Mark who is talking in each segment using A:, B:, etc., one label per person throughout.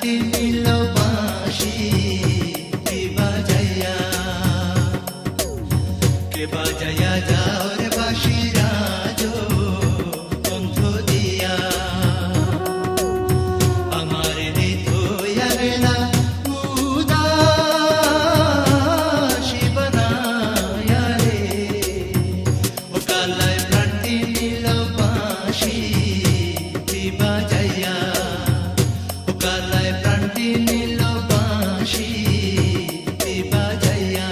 A: প্রাণটি নিল বাঁশি বাজাইয়া, কে বাজাইয়া যাও রে বাঁশি রাজো কণ্ঠ দিয়া, আমার হৃদয় গেলা উদাসী বানায়া রে, ও কালায় প্রাণটি নিল বাঁশি বাজাইয়া, ও কালায় প্রাণটি নিল বাঁশি বাজাইয়া।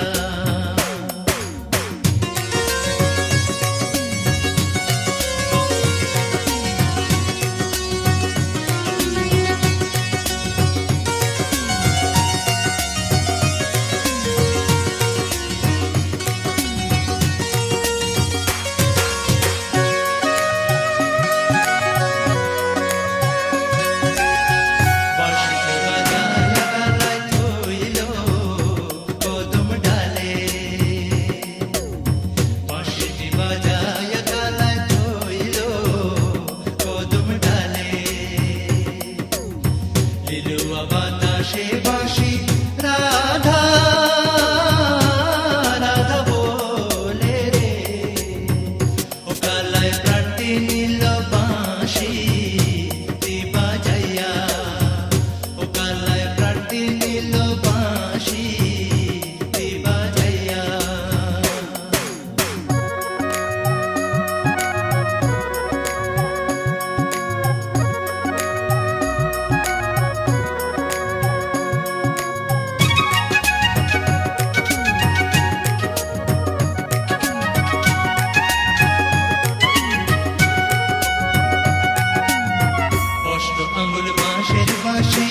A: বাতাসে বাঁশি রাধা রাধা বলে রে, ও কালায় প্রাণটি নিল বাঁশি বাজাইয়া, ও কালায় প্রাণটি নিল বাঁশি বাজাইয়া। আঙুল বাঁশের বাঁশি